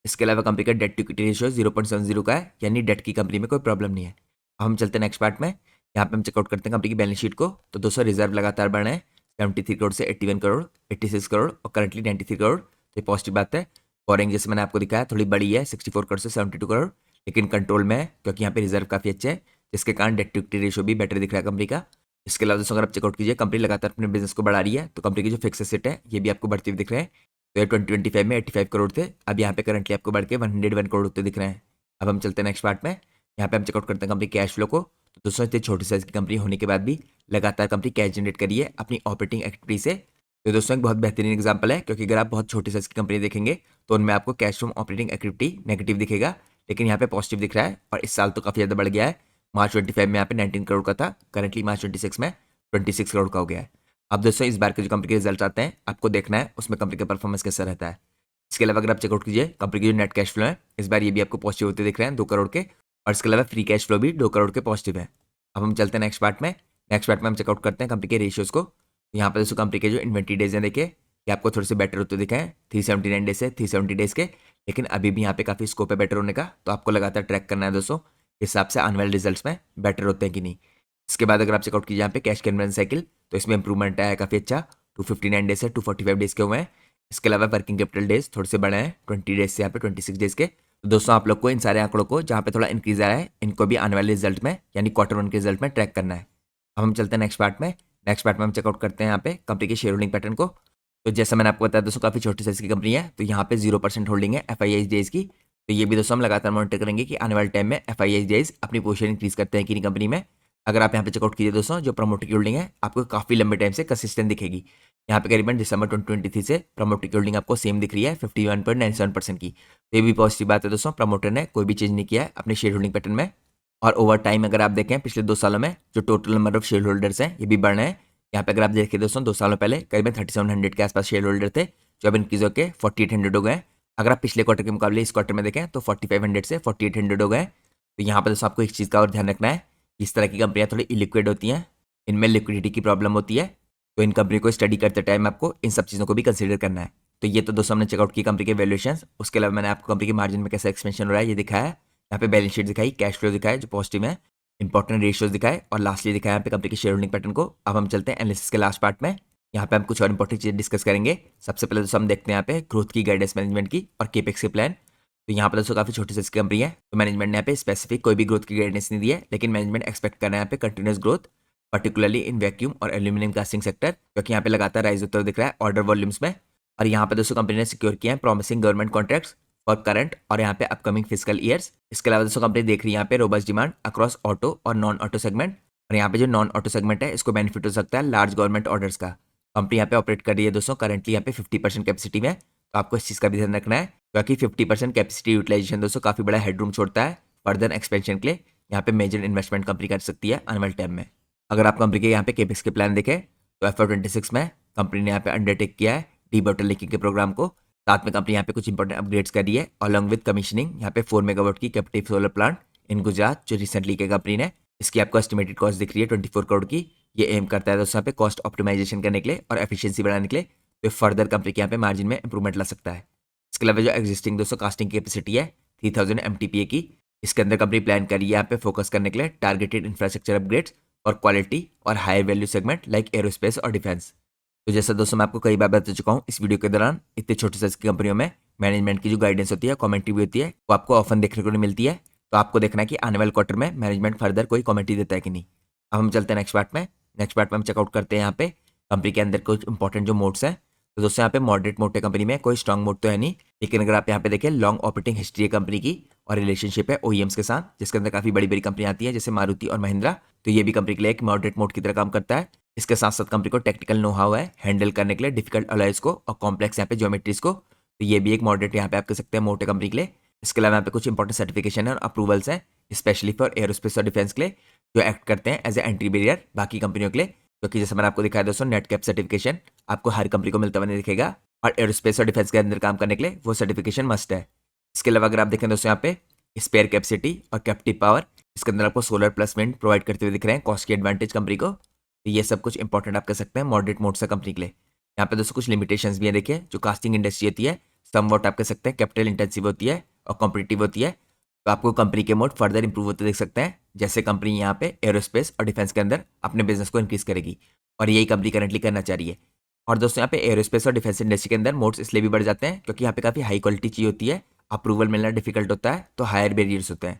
इसके अलावा कंपनी का डेट टू इक्विटी रेशियो 0.70 का है, यानी डेट की कंपनी में कोई प्रॉब्लम नहीं है। अब हम चलते हैं नेक्स्ट पार्ट में। यहाँ पे हम चेकआउट करते हैं कंपनी की बैलेंस शीट को। तो दोस्तों रिजर्व लगातार बढ़ रहे हैं 73 करोड़ से 81 करोड़, 86 करोड़ और करंटली 93 करोड़, तो ये पॉजिटिव बात है। बोरिंग जैसे मैंने आपको दिखाया थोड़ी बड़ी है 64 करोड़ से 72 करोड़, लेकिन कंट्रोल में है क्योंकि यहाँ पे रिजर्व काफ़ी अच्छे हैं, जिसके कारण डेट टू इक्विटी रेशियो भी बेटर दिख रहा है कंपनी का। इसके अलावा दोस्तों अगर आप चेकआउट कीजिए कंपनी लगातार अपने बिजनेस को बढ़ा रही है, तो कंपनी की जो फिक्स एसेट है ये भी आपको बढ़ती हुई दिख रहे हैं। तो ये 2025 में 85 करोड़ थे, अब यहाँ पे करंटली आपको बढ़ के 101 करोड़ होते दिख रहे हैं। अब हम चलते हैं नेक्स्ट पार्ट में। यहाँ पे हम चेकआउट करते हैं कंपनी कैश फ्लो को। तो दोस्तों इतनी छोटी साइज की कंपनी होने के बाद भी लगातार कंपनी कैश जनरेट करी है अपनी ऑपरेटिंग एक्टिविटी से। तो दोस्तों एक बहुत बेहतरीन एग्जांपल है, क्योंकि अगर आप बहुत छोटी साइज की कंपनी देखेंगे तो उनमें आपको cash from operating activity negative दिखेगा, लेकिन यहाँ पे पॉजिटिव दिख रहा है और इस साल तो काफ़ी ज़्यादा बढ़ गया है। मार्च 25 में यहाँ पे 19 करोड़ का था, करंटली मार्च 26 में 26 करोड़ का हो गया है। अब दोस्तों इस बार के जो कंपनी के रिजल्ट आते हैं आपको देखना है उसमें कंपनी का परफॉर्मेंस कैसा रहता है। इसके अलावा अगर आप चेकआउट कीजिए कंपनी की जो नेट कैश फ्लो है इस बार ये भी आपको पॉजिटिव होते दिख रहे हैं 2 करोड़ के, और इसके अलावा फ्री कैश फ्लो भी 2 करोड़ के पॉजिटिव है। अब हम चलते हैं नेक्स्ट पार्ट में। नेक्स्ट पार्ट में हम चेकआउट करते हैं कंपनी के रेशियोज को। तो यहाँ पर दोस्तों कंपनी के जो इन्वेंट्री डेज हैं देखिए ये आपको थोड़े से बेटर होते दिखे हैं 379 डेज से 370 डेज के, लेकिन अभी भी यहाँ पे काफ़ी स्कोप है बेटर होने का, तो आपको लगातार ट्रैक करना है दोस्तों हिसाब से आने वाले रिजल्ट्स में बेटर होते हैं कि नहीं। इसके बाद अगर आप चेकआउट कीजिए यहाँ पे कैश कन्वर्जन साइकिल, तो इसमें इंप्रूवमेंट आया है काफ़ी अच्छा, 259 डेज से 245 डेज के हुए हैं। इसके अलावा वर्किंग कैपिटल डेज थोड़े से बढ़े हैं 20 डेज से यहाँ पे 26 डेज के। तो दोस्तों आप लोग को इन सारे आंकड़ों को जहाँ पे थोड़ा इंक्रीज आ रहा है इनको भी आने वाले रिजल्ट में यानी Q1 के रिजल्ट में ट्रैक करना है। अब हम चलते हैं नेक्स्ट पार्ट में। नेक्स्ट पार्ट में हम चेकआउट करते हैं यहाँ पे कंपनी के शेयर होल्डिंग पैटर्न को। तो जैसा मैंने आपको बताया दोस्तों काफ़ी छोटी साइज की कंपनी है, तो यहाँ पे 0% होल्डिंग है FIIs की। तो ये भी दोस्तों हम लगातार मॉनिटर करेंगे कि आने वाले टाइम में FIIs अपनी पोजीशन इंक्रीज करते हैं कि नहीं कंपनी में। अगर आप यहाँ पे चेकआउट कीजिए दोस्तों जो प्रमोटर की होल्डिंग है आपको काफ़ी लंबे टाइम से कंसिस्टेंट दिखेगी। यहाँ पे करीबन दिसंबर 2023 से प्रमोटर की होल्डिंग आपको सेम दिख रही है 51.97% की। तो ये भी पॉजिटिव बात है दोस्तों, प्रमोटर ने कोई भी चेंज नहीं किया है अपने शेयर होल्डिंग पैटर्न में। और ओवर टाइम अगर आप देखें पिछले 2 सालों में जो total number of share holders हैं ये भी बढ़ रहे हैं। यहाँ पे अगर आप देखिए दोस्तों 2 सालों पहले करीबन 3700 के आसपास शेयर होल्डर थे, जो अब इंक्रीज होकर 4800 हो गए। अगर आप पिछले क्वार्टर के मुकाबले इस क्वार्टर में देखें तो 4500 से 4800 हो गए। तो यहाँ पर दोस्तों आपको एक चीज़ का और ध्यान रखना है, इस तरह की कंपनियाँ थोड़ी इलिक्विड होती हैं, इनमें लिक्विडिटी की प्रॉब्लम होती है, तो इन कंपनी को स्टडी करते टाइम आपको इन सब चीज़ों को भी कंसीडर करना है। तो ये तो दोस्तों हमने चेकआउट की कंपनी के वैल्यूएशन। उसके अलावा मैंने आपको कंपनी के मार्जिन में कैसा एक्सपेंशन हो रहा है ये दिखाया है, यहाँ पे बैलेंस शीट दिखाई, कैश फ्लो दिखाया जो पॉजिटिव है, इंपॉर्टेंट रेशियोज दिखाए और लास्टली दिखाया यहाँ पे कंपनी के शेयर होल्डिंग पैटर्न को। अब हम चलते हैं एनालिसिस के लास्ट पार्ट में। यहाँ पे हम कुछ और इंपॉर्टेंट चीज़ें डिस्कस करेंगे। सबसे पहले दोस्तों हम देखते हैं यहाँ पे ग्रोथ की गाइडेंस मैनेजमेंट की और केपेक्स के प्लान। तो यहाँ पर दोस्तों काफ़ी छोटी साइज की कंपनी है, तो मैनेजमेंट ने यहाँ पे स्पेसिफिक कोई भी ग्रोथ की गाइडेंस नहीं दी है, लेकिन मैनेजमेंट एक्सपेक्ट कर रहा है यहाँ पे continuous growth, particularly in vacuum और एल्यूमिनियम कास्टिंग सेक्टर, क्योंकि यहाँ पे लगातार राइज होता हुआ दिख रहा है ऑर्डर वॉल्यूम्स में। और यहाँ पे दोस्तों कंपनी ने सिक्योर किया है promising government contracts for current और यहाँ पे अपकमिंग फिजिकल ईयर्स। इसके अलावा दोस्तों कंपनी देख रही है यहाँ पे रोबस्ट डिमांड अक्रॉस ऑटो और नॉन ऑटो सेगमेंट, और यहाँ पे जो नॉन ऑटो सेगमेंट है इसको बेनिफिट हो सकता है लार्ज गवर्नमेंट ऑर्डर्स का। कंपनी यहाँ पे ऑपरेट कर रही है दोस्तों करंटली यहाँ पे 50% कैपेसिटी में, तो आपको इस चीज़ का भी ध्यान रखना है, क्योंकि 50% कैपेसिटी यूटिलाइजेशन दोस्तों काफ़ी बड़ा हेडरूम छोड़ता है फर्दर एक्सपेंशन के लिए। यहाँ पे मेजर इन्वेस्टमेंट कंपनी कर सकती है आने वाले टाइम में। अगर आप कंपनी के यहाँ पे केपेक्स के प्लान देखें तो FY26 में कंपनी ने यहाँ पे अंडरटेक किया है डीबॉटलनेकिंग के प्रोग्राम को। साथ में कंपनी यहाँ पे कुछ इंपॉर्टेंट अपग्रेड्स कर रही है अलॉन्ग विद कमीशनिंग यहाँ पे 4 मेगावाट की captive solar plant in Gujarat जो रिसेंटली की कंपनी ने। इसकी आपको एस्टिमेटेड कॉस्ट दिख रही है 24 करोड़ की। ये एम करता है दोस्तों यहाँ पे कॉस्ट ऑप्टिमाइजेशन करने के लिए और एफिशिएंसी बढ़ाने के लिए, तो फर्दर कंपनी के यहाँ पे मार्जिन में इंप्रूवमेंट ला सकता है। इसके अलावा जो एग्जिस्टिंग दोस्तों कास्टिंग कैपेसिटी है 3000 MTPA की, इसके अंदर कंपनी प्लान करी है यहाँ पे फोकस करने के लिए टारगेटेड इंफ्रास्ट्रक्चर अपग्रेड्स और क्वालिटी और higher value segment like aerospace और डिफेंस। तो जैसा दोस्तों मैं आपको कई बार बता चुका हूँ इस वीडियो के दौरान, इतने छोटे साइज की कंपनियों में मैनेजमेंट की जो गाइडेंस होती है, कमेंट्री भी होती है, वो आपको ऑफन देखने को नहीं मिलती है। तो आपको देखना है कि आने वाले क्वार्टर में मैनेजमेंट फर्दर कोई कमेंट्री देता है कि नहीं। अब हम चलते हैं नेक्स्ट पार्ट में। नेक्स्ट पार्ट में हम चेकआउट करते हैं यहाँ पे कंपनी के अंदर कुछ इंपॉर्टेंट जो मोड्स हैं। तो दोस्तों यहाँ पे मॉडरेट मोड है कंपनी में, कोई स्ट्रॉन्ग मोड तो है नहीं, लेकिन अगर आप यहाँ पे देखें लॉन्ग ऑपरेटिंग हिस्ट्री है कंपनी की और रिलेशनशिप है OEMs के साथ, जिसके अंदर काफी बड़ी बड़ी कंपनी आती है जैसे मारुति और महिंद्रा, तो ये भी कंपनी के लिए एक मॉडरेट मोड की तरह काम करता है। इसके साथ साथ कंपनी को टेक्निकल नो हाउ है हैंडल करने के लिए डिफिकल्ट अलॉयज को और कॉम्प्लेक्स यहाँ पे ज्योमेट्रीज को, तो ये भी एक मॉडरेट यहाँ पे आप कह सकते हैं मोड है कंपनी के लिए। इसके अलावा यहाँ पे कुछ इंपॉर्टेंट सर्टिफिकेशन और अप्रूवल्स हैं स्पेशली फॉर एरोस्पेस और डिफेंस के लिए, जो एक्ट करते हैं एज ए एंट्री बैरियर बाकी कंपनियों के लिए, क्योंकि जैसे मैंने आपको दिखाया दोस्तों नेट कैप सर्टिफिकेशन आपको हर कंपनी को मिलता हुआ नहीं दिखेगा, और एरोस्पेस और डिफेंस के अंदर काम करने के लिए वो सर्टिफिकेशन मस्ट है। इसके अलावा अगर आप देखें दोस्तों यहाँ पे स्पेयर कैपेसिटी और कैप्टिव पावर, इसके अंदर आपको सोलर प्लस विंड प्रोवाइड करते हुए दिख रहे हैं कॉस्ट की एडवांटेज कंपनी को, तो ये सब कुछ इंपॉर्टेंट आप कह सकते हैं मॉडरेट मोड से कंपनी के लिए। यहाँ पे दोस्तों कुछ लिमिटेशंस भी है, देखिए जो कास्टिंग इंडस्ट्री होती है समवॉट आप कह सकते हैं कैपिटल इंटेंसिव होती है और कॉम्पिटिटिव होती है, तो आपको कंपनी के मोड फर्दर इंप्रूव होते देख सकते हैं जैसे कंपनी यहाँ पे एरोस्पेस और डिफेंस के अंदर अपने बिजनेस को इंक्रीज करेगी, और यही कंपनी करंटली करना चाह रही है। और दोस्तों यहाँ पे एरोस्पेस और डिफेंस इंडस्ट्री के अंदर मोड्स इसलिए भी बढ़ जाते हैं क्योंकि यहाँ पे काफ़ी हाई क्वालिटी चीज़ होती है, अप्रूवल मिलना डिफिकल्ट होता है, तो हायर बैरियर्स होते हैं।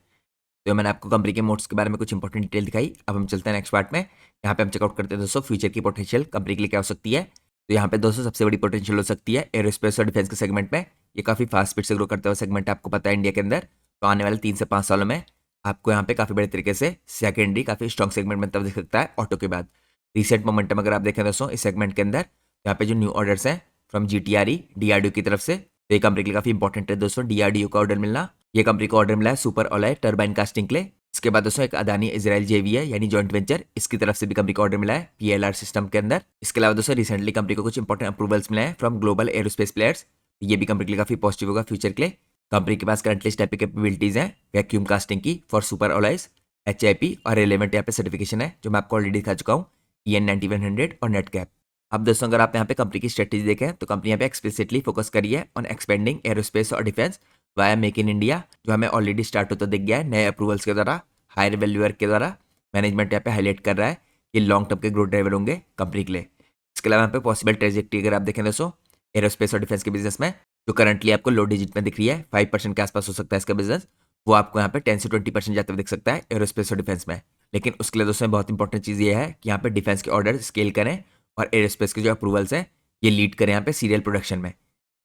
तो मैंने आपको कंपनी के मोड्स के बारे में कुछ इंपॉर्टेंट डिटेल दिखाई। अब हम चलते हैं नेक्स्ट पार्ट में। यहाँ पे हम चेकआउट करते हैं दोस्तों फ्यूचर की पोटेंशियल कंपनी के लिए क्या हो सकती है। तो यहाँ पे दोस्तों सबसे बड़ी पोटेंशियल हो सकती है एरोस्पेस और डिफेंस के सेगमेंट में। ये काफ़ी फास्ट स्पीड से ग्रो करता हुआ सेगमेंट है, आपको पता है इंडिया के अंदर, तो आने वाले 3 से 5 सालों में आपको यहाँ पे काफ़ी बड़े तरीके से सेकेंडरी काफ़ी स्ट्रॉन्ग सेगमेंट बनता हुआ दिख सकता है ऑटो के बाद। रिसेंट मोमेंटम अगर आप देखें दोस्तों इस सेगमेंट के अंदर, यहाँ पे जो न्यू ऑर्डर्स हैं फ्रॉम GTRE DRDO की तरफ से, तो ये कंपनी के लिए काफ़ी इंपॉर्टेंट है दोस्तों DRDO का ऑर्डर मिलना। ये कंपनी को ऑर्डर मिला है सुपर ऑलॉय टर्बाइन कास्टिंग के लिए। इसके बाद दोस्तों एक अदानी इजराइल JV है यानी जॉइंट वेंचर, इसकी तरफ से भी कंपनी को ऑर्डर मिला है PLR सिस्टम के अंदर। इसके अलावा दोस्तों रिसेंटली कंपनी को कुछ इंपॉर्टेंट अप्रूवल्स मिले हैं फ्रॉम ग्लोबल एरोस्पेस प्लेयर्स, ये भी कंपनी के लिए काफ़ी पॉजिटिव होगा फ्यूचर के लिए। कंपनी के पास करंटली इस टाइप की कैपेबिलिटीज़ हैं वैक्यूम कास्टिंग की फॉर सुपर ऑलॉयज, HIP और रेलेवेंट यहाँ पे सर्टिफिकेशन है जो मैं आपको ऑलरेडी दिखा चुका हूँ EN 9100 और नेट कैप। अब दोस्तों अगर आप यहाँ पे कंपनी की स्ट्रेटेजी देखें तो कंपनी यहाँ पे एक्सप्लिसिटली फोकस करी है ऑन एक्सपेंडिंग एरोस्पेस और defence via make in India, जो हमें ऑलरेडी स्टार्ट होता दिख गया है नए अप्रूवल्स के द्वारा, हायर वैल्यू वर्क के द्वारा। मैनेजमेंट यहाँ पे हाईलाइट कर रहा है ये लॉन्ग टर्म के ग्रोथ ड्राइवर होंगे कंपनी के लिए। इसके अलावा यहाँ पे पॉसिबल ट्रेजेक्ट्री अगर आप देखें दोस्तों एरोस्पेस और डिफेंस के बिजनेस में, जो करंटली आपको लो डिजिट में दिख रही है 5% के आसपास हो सकता है इसका बिजनेस, वो आपको यहाँ पे 10 से 20% जाते हुए दिख सकता है एरोस्पेस और डिफेंस में। लेकिन उसके लिए दोस्तों बहुत इंपॉर्टेंट चीज़ ये है कि यहाँ पे डिफेंस के ऑर्डर स्केल करें और एरोस्पेस के जो अप्रूवल्स हैं ये लीड करें यहाँ पे सीरियल प्रोडक्शन में।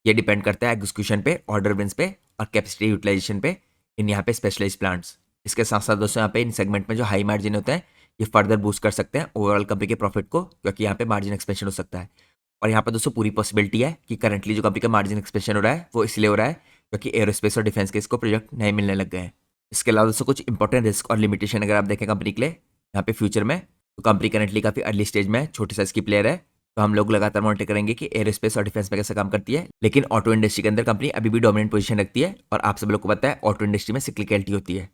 ये डिपेंड करता है एग्जीक्यूशन पे, ऑर्डर विंस पे और कैपेसिटी यूटिलाइजेशन पे इन यहाँ पे स्पेशलाइज प्लांट्स। इसके साथ साथ दोस्तों यहाँ पे इन सेगमेंट में जो हाई मार्जिन होते हैं ये फर्दर बूस्ट कर सकते हैं ओवरऑल कंपनी के प्रॉफिट को, क्योंकि यहाँ पे मार्जिन एक्सपेंशन हो सकता है। और यहाँ पर दोस्तों पूरी पॉसिबिलिटी है कि करंटली जो कंपनी का मार्जिन एक्सपेंशन हो रहा है वो इसलिए हो रहा है क्योंकि एरोस्पेस और डिफेंस के इसको प्रोजेक्ट नए मिलने लग गए हैं। इसके अलावा दोस्तों कुछ इंपॉर्टेंट रिस्क और लिमिटेशन अगर आप देखें कंपनी के लिए यहाँ पे फ्यूचर में, तो कंपनी करंटली काफ़ी अर्ली स्टेज में छोटे साइज की प्लेयर है, तो हम लोग लगातार मॉनिटर करेंगे कि एरोस्पेस और डिफेंस में कैसे काम करती है। लेकिन ऑटो इंडस्ट्री के अंदर कंपनी अभी भी डोमिनेंट पोजीशन रखती है और आप सब लोग को पता है ऑटो इंडस्ट्री में सिक्लिकलिटी होती है।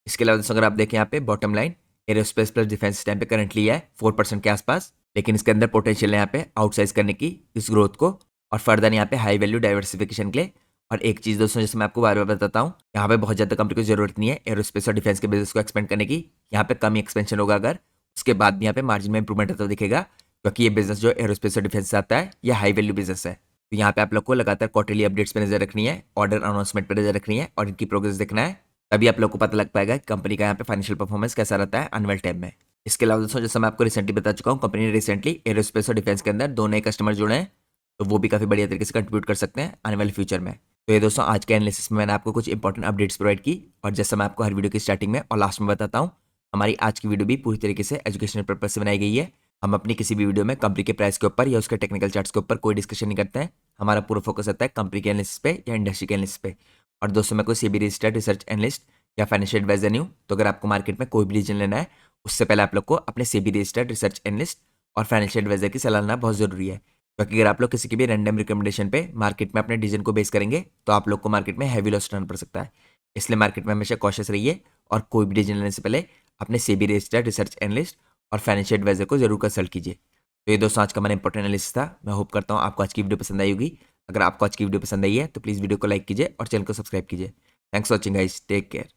इसके अलावा दोस्तों अगर आप देखें यहाँ पे bottom line aerospace plus defence time पे करंटली है 4% के आसपास, लेकिन इसके अंदर पोटेंशियल है यहाँ पे आउटसाइज करने की इस ग्रोथ को और फर्दर यहाँ पे हाई वैल्यू डाइवर्सिफिकेशन के लिए। और एक चीज़ दोस्तों जैसे मैं आपको बार बार बताता हूँ, यहाँ पे बहुत ज़्यादा कंपनी को जरूरत नहीं है एरोस्पेस और डिफेंस के बिजनेस को एक्सपेंड करने की, यहाँ पे कम ही एक्सपेंशन होगा अगर उसके बाद भी यहाँ पे मार्जिन में इंप्रूवमेंट होता दिखेगा, क्योंकि ये बिजनेस जो एरोस्पेस और डिफेंस से आता है, ये हाई वैल्यू बिजनेस है। तो यहाँ पे आप लोग को लगातार क्वार्टरली अपडेट्स पे नजर रखनी है, ऑर्डर अनाउंसमेंट पे नजर रखनी है और इनकी प्रोग्रेस देखना है। तभी आप लोग को पता लग पाएगा कि कंपनी का यहाँ पे फाइनेंशियल परफॉर्मेंस कैसा रहता है एनुअल टाइम में। इसके अलावा दोस्तों, जैसे मैं आपको रिसेंटली बता चुका हूँ, कंपनी ने रिसेंटली एरोस्पेस और डिफेंस के अंदर 2 नए कस्टमर जुड़े हैं, तो वो भी काफी बढ़िया तरीके से कंट्रीब्यूट कर सकते हैं आने वाले फ्यूचर में। तो ये दोस्तों, आज के एनालिसिस में मैंने आपको कुछ इंपॉर्टेंट अपडेट्स प्रोवाइड की, और जैसा मैं आपको हर वीडियो की स्टार्टिंग में और लास्ट में बताता हूँ, हमारी आज की वीडियो भी पूरी तरीके से एजुकेशनल पर्पज से बनाई गई है। हम अपनी किसी भी वीडियो में कंपनी के प्राइस के ऊपर या उसके टेक्निकल चार्ट्स के ऊपर कोई डिस्कशन नहीं करते हैं। हमारा पूरा फोकस रहता है कंपनी के एनालिसिस पे या इंडस्ट्री के एनालिसिस पे। और दोस्तों, मैं कोई सेबी रजिस्टर्ड रिसर्च एनालिस्ट या फाइनेंशियल एडवाइजर नहीं हूँ, तो अगर आपको मार्केट में कोई भी डिसीजन लेना है, उससे पहले आप लोग को अपने सेबी रजिस्टर्ड रिसर्च एनालिस्ट और फाइनेंशियल एडवाइजर की सलाह लेना बहुत जरूरी है। क्योंकि अगर आप लोग किसी की भी रैंडम रिकमेंडेशन पे मार्केट में अपने डिसीजन को बेस करेंगे, तो आप लोग को मार्केट में हैवी लॉस उठाना पड़ सकता है। इसलिए मार्केट में हमेशा कॉशियस रहिए और कोई भी डिसीजन लेने से पहले अपने सेबी रजिस्टर्ड रिसर्च एनालिस्ट और फाइनेंशियल एडवाइजर को जरूर कंसल्ट कीजिए। तो ये दोस्तों, आज का हमारा इंपॉर्टेंट एनालिसिस था। मैं होप करता हूँ आपको आज की वीडियो पसंद आई होगी। अगर आपको आज की वीडियो पसंद आई है तो प्लीज़ वीडियो को लाइक कीजिए और चैनल को सब्सक्राइब कीजिए। Thanks for watching guys, take care.